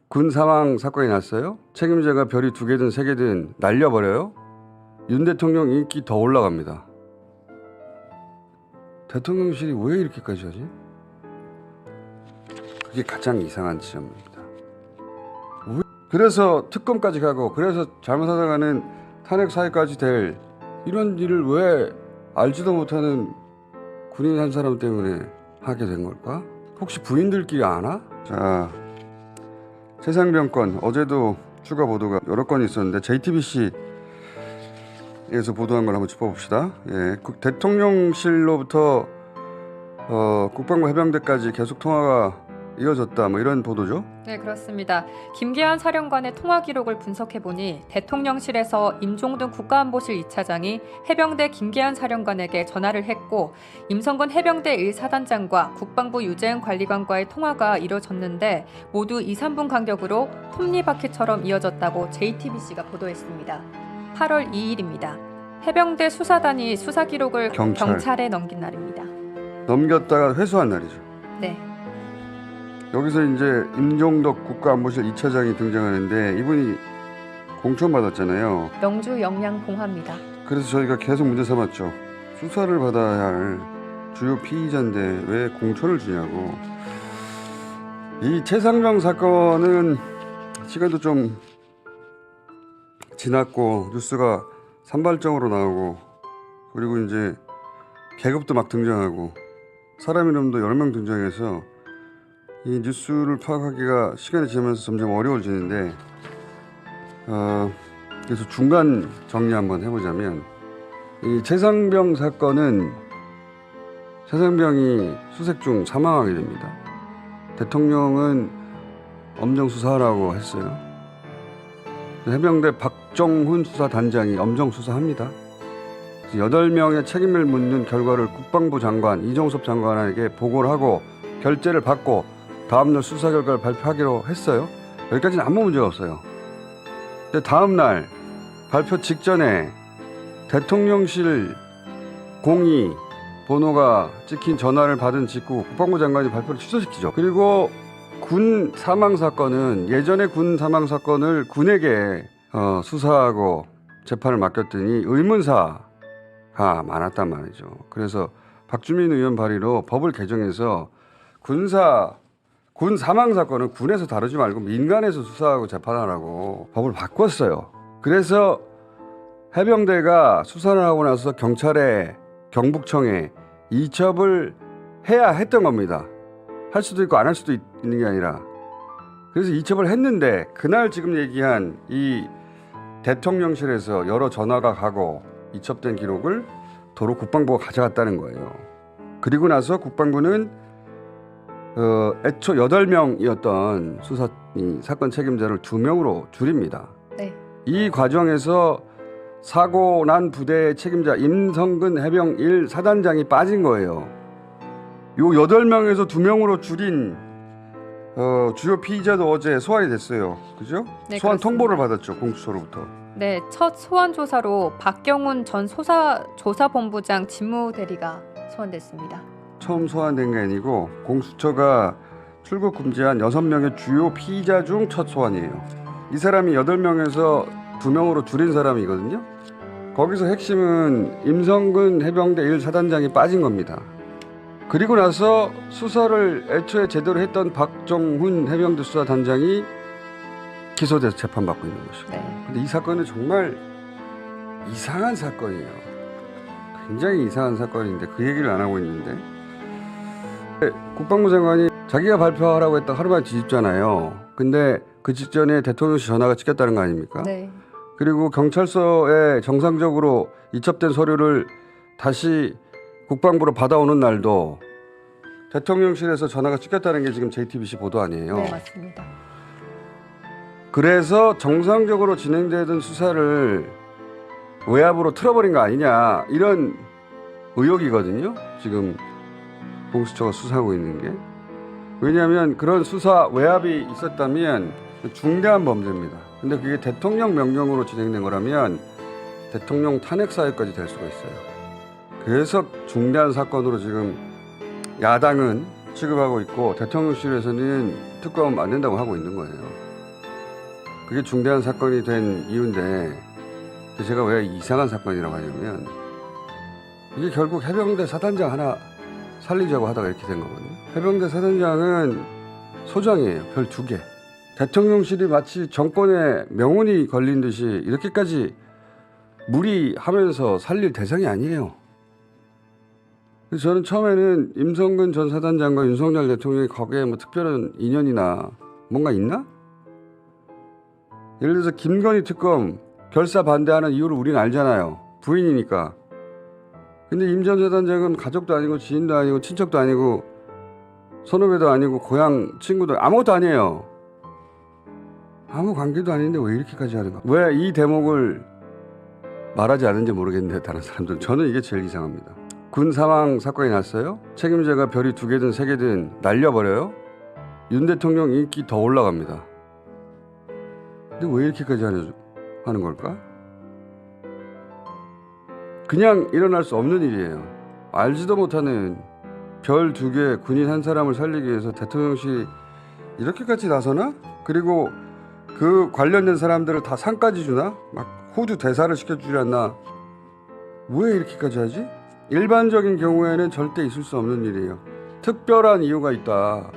군 사망 사건이 났어요. 책임자가 별이 2개든 3개든 날려버려요. 윤 대통령 인기 더 올라갑니다. 대통령실이 왜 이렇게까지 하지? 그게 가장 이상한 지점입니다. 그래서 특검까지 가고 그래서 잘못하다가는 탄핵 사유까지 될 이런 일을 왜 알지도 못하는 군인 한 사람 때문에 하게 된 걸까? 혹시 부인들끼리 아나? 자, 최상병 건 어제도 추가 보도가 여러 건이 있었는데 JTBC에서 보도한 걸 한번 짚어봅시다. 예, 대통령실로부터 국방부 해병대까지 계속 통화가 이어졌다, 뭐 이런 보도죠? 네, 그렇습니다. 김계한 사령관의 통화 기록을 분석해보니 대통령실에서 임종든 국가안보실 2차장이 해병대 김계한 사령관에게 전화를 했고 임성근 해병대 1사단장과 국방부 유재은 관리관과의 통화가 이뤄졌는데 모두 2, 3분 간격으로 톱니바퀴처럼 이어졌다고 JTBC가 보도했습니다. 8월 2일입니다. 해병대 수사단이 수사 기록을 경찰에 넘긴 날입니다. 넘겼다가 회수한 날이죠. 네. 여기서 이제 임종덕 국가안보실 2차장이 등장하는데 이분이 공천 받았잖아요. 영주 영양공화입니다. 그래서 저희가 계속 문제 삼았죠. 수사를 받아야 할 주요 피의자인데 왜 공천을 주냐고. 이 최상병 사건은 시간도 좀 지났고 뉴스가 산발적으로 나오고 그리고 이제 계급도 막 등장하고 사람 이름도 여러 명 등장해서 이 뉴스를 파악하기가 시간이 지나면서 점점 어려워지는데 그래서 중간 정리 한번 해보자면 이 최상병 사건은 최상병이 수색 중 사망하게 됩니다. 대통령은 엄정 수사하라고 했어요. 해병대 박정훈 수사단장이 엄정 수사합니다. 8명의 책임을 묻는 결과를 국방부 장관 이종섭 장관에게 보고를 하고 결재를 받고 다음날 수사 결과를 발표하기로 했어요. 여기까지는 아무 문제가 없어요. 근데 다음날 발표 직전에 대통령실 공이 번호가 찍힌 전화를 받은 직후 국방부 장관이 발표를 취소시키죠. 그리고 군 사망 사건은 예전에 군 사망 사건을 군에게 수사하고 재판을 맡겼더니 의문사가 많았단 말이죠. 그래서 박주민 의원 발의로 법을 개정해서 군 사망 사건은 군에서 다루지 말고 민간에서 수사하고 재판하라고 법을 바꿨어요. 그래서 해병대가 수사를 하고 나서 경찰에 경북청에 이첩을 해야 했던 겁니다. 할 수도 있고 안 할 수도 있는 게 아니라. 그래서 이첩을 했는데 그날 지금 얘기한 이 대통령실에서 여러 전화가 가고 이첩된 기록을 도로 국방부가 가져갔다는 거예요. 그리고 나서 국방부는 애초 8명이었던 수사 사건 책임자를 2명으로 줄입니다. 네. 이 과정에서 사고 난 부대의 책임자 임성근 해병 1사단장이 빠진 거예요. 요 8명에서 2명으로 줄인 주요 피의자도 어제 소환이 됐어요. 그죠? 네, 소환 그렇습니다. 통보를 받았죠. 공수처로부터. 네, 첫 소환 조사로 박경훈 전 조사본부장 직무대리가 소환됐습니다. 처음 소환된 게 아니고 공수처가 출국 금지한 6명의 주요 피의자 중 첫 소환이에요. 이 사람이 8명에서 2명으로 줄인 사람이거든요. 거기서 핵심은 임성근 해병대 1사단장이 빠진 겁니다. 그리고 나서 수사를 애초에 제대로 했던 박정훈 해병대 수사단장이 기소돼서 재판받고 있는 것이고. 네. 근데 이 사건은 정말 이상한 사건이에요. 굉장히 이상한 사건인데 그 얘기를 안 하고 있는데 국방부 장관이 자기가 발표하라고 했다 하루만 뒤집잖아요. 근데 그 직전에 대통령실 전화가 찍혔다는 거 아닙니까? 네. 그리고 경찰서에 정상적으로 이첩된 서류를 다시 국방부로 받아오는 날도 대통령실에서 전화가 찍혔다는 게 지금 JTBC 보도 아니에요. 네, 맞습니다. 그래서 정상적으로 진행되던 수사를 외압으로 틀어버린 거 아니냐 이런 의혹이거든요. 지금 공수처가 수사하고 있는 게. 왜냐하면 그런 수사 외압이 있었다면 중대한 범죄입니다. 근데 그게 대통령 명령으로 진행된 거라면 대통령 탄핵 사유까지 될 수가 있어요. 그래서 중대한 사건으로 지금 야당은 취급하고 있고 대통령실에서는 특검 안 된다고 하고 있는 거예요. 그게 중대한 사건이 된 이유인데 제가 왜 이상한 사건이라고 하냐면 이게 결국 해병대 사단장 하나 살리자고 하다가 이렇게 된 거거든요. 해병대 사단장은 소장이에요. 별 2개. 대통령실이 마치 정권의 명운이 걸린 듯이 이렇게까지 무리하면서 살릴 대상이 아니에요. 그래서 저는 처음에는 임성근 전 사단장과 윤석열 대통령이 거기에 뭐 특별한 인연이나 뭔가 있나? 예를 들어서 김건희 특검 결사 반대하는 이유를 우리는 알잖아요. 부인이니까. 근데 임 전 사단장은 가족도 아니고 지인도 아니고 친척도 아니고 선후배도 아니고 고향 친구도 아무것도 아니에요. 아무 관계도 아닌데 왜 이렇게까지 하는 거야? 왜 이 대목을 말하지 않은지 모르겠는데 다른 사람들은. 저는 이게 제일 이상합니다. 군 사망 사건이 났어요. 책임자가 별이 2개든 3개든 날려버려요. 윤 대통령 인기 더 올라갑니다. 근데 왜 이렇게까지 하는 걸까? 그냥 일어날 수 없는 일이에요. 알지도 못하는 별 2개 군인 한 사람을 살리기 위해서 대통령실이 이렇게까지 나서나? 그리고 그 관련된 사람들을 다 상까지 주나? 막 호주 대사를 시켜주지 않나? 왜 이렇게까지 하지? 일반적인 경우에는 절대 있을 수 없는 일이에요. 특별한 이유가 있다.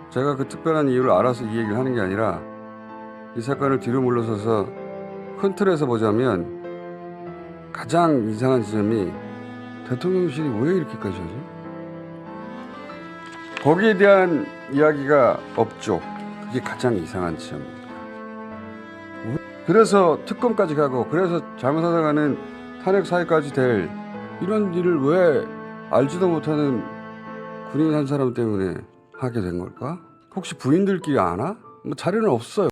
제가 그 특별한 이유를 알아서 이 얘기를 하는 게 아니라 이 사건을 뒤로 물러서서 큰 틀에서 보자면 가장 이상한 지점이 대통령실이 왜 이렇게까지 하지? 거기에 대한 이야기가 없죠. 그게 가장 이상한 지점입니다. 그래서 특검까지 가고 그래서 잘못하다가는 탄핵 사유까지 될 이런 일을 왜 알지도 못하는 군인 한 사람 때문에 하게 된 걸까? 혹시 부인들끼리 아나? 뭐 자료는 없어요.